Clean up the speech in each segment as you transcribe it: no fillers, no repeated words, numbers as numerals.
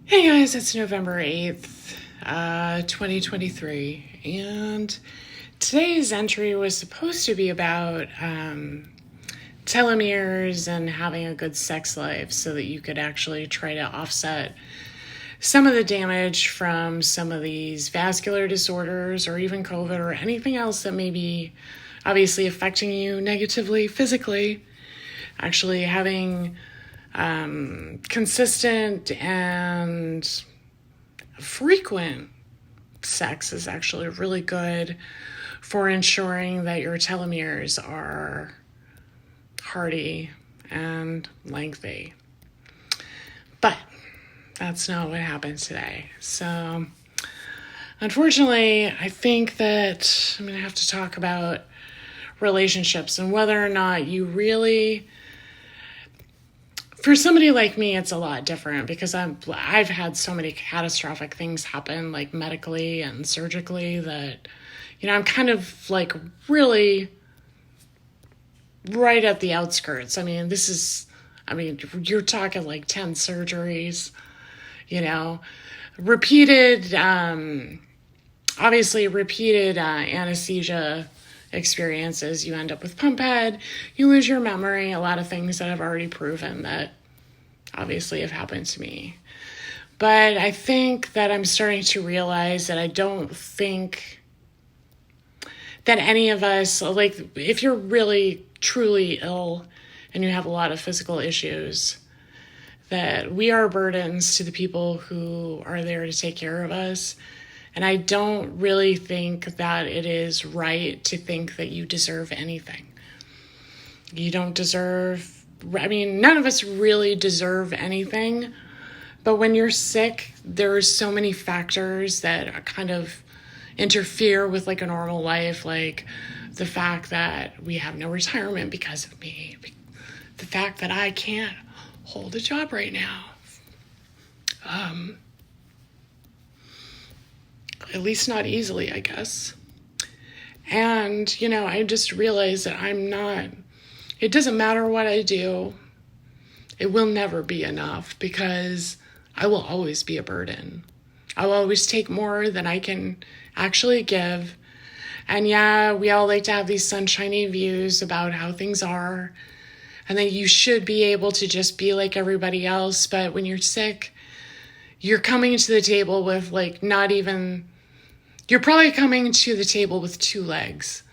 Hey guys, it's November 8th, 2023, and today's entry was supposed to be about telomeres and having a good sex life so that you could actually try to offset some of the damage from some of these vascular disorders or even COVID or anything else that may be obviously affecting you negatively physically. Actually having consistent and frequent sex is actually really good for ensuring that your telomeres are hearty and lengthy. But that's not what happened today. So, unfortunately, I think that I'm going to have to talk about relationships and whether or not you really. For somebody like me, it's a lot different because I've had so many catastrophic things happen, like medically and surgically, that, I'm kind of like really right at the outskirts. You're talking like 10 surgeries, repeated, obviously repeated anesthesia experiences. You end up with pump head, you lose your memory, a lot of things that I've already proven that obviously have happened to me. But I think that I'm starting to realize that I don't think that any of us, like if you're really truly ill and you have a lot of physical issues, that we are burdens to the people who are there to take care of us. And I don't really think that it is right to think that you deserve anything. You don't deserve, none of us really deserve anything. But when you're sick, there are so many factors that kind of interfere with like a normal life, like the fact that we have no retirement because of me, the fact that I can't hold a job right now. At least not easily, I guess. And, I just realized that it doesn't matter what I do, it will never be enough because I will always be a burden. I will always take more than I can actually give. And yeah, we all like to have these sunshiny views about how things are and that you should be able to just be like everybody else. But when you're sick, you're coming to the table with you're probably coming to the table with two legs.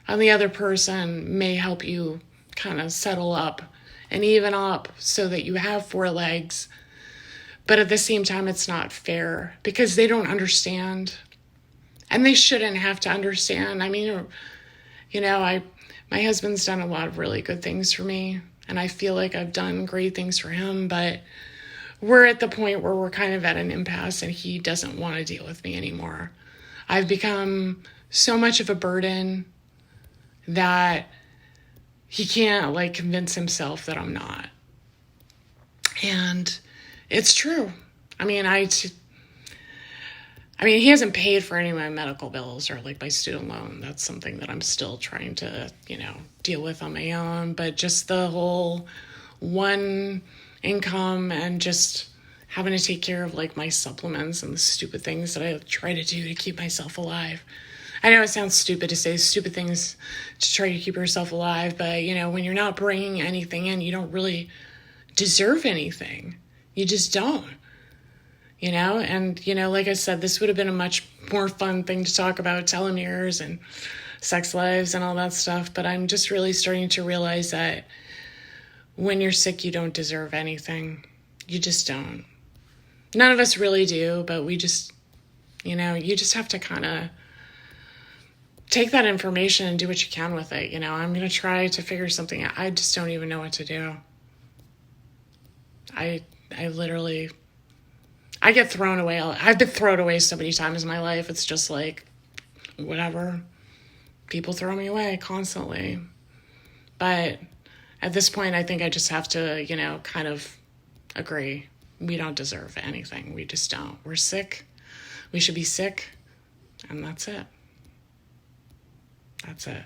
And the other person may help you kind of settle up and even up so that you have four legs. But at the same time, it's not fair because they don't understand. And they shouldn't have to understand. My husband's done a lot of really good things for me. And I feel like I've done great things for him. But we're at the point where we're kind of at an impasse and he doesn't want to deal with me anymore. I've become so much of a burden that he can't convince himself that I'm not. And it's true. He hasn't paid for any of my medical bills or my student loan. That's something that I'm still trying to, deal with on my own. But just the whole one income and just having to take care of my supplements and the stupid things that I try to do to keep myself alive. I know it sounds stupid to say stupid things to try to keep yourself alive, but when you're not bringing anything in, you don't really deserve anything. You just don't. And like I said, this would have been a much more fun thing to talk about, telomeres and sex lives and all that stuff, but I'm just really starting to realize that when you're sick, you don't deserve anything. You just don't. None of us really do, but we just, you just have to kind of take that information and do what you can with it. I'm going to try to figure something out. I just don't even know what to do. I get thrown away. I've been thrown away so many times in my life. It's just whatever. People throw me away constantly. But at this point, I think I just have to, kind of agree. We don't deserve anything. We just don't. We're sick. We should be sick. And that's it. That's it.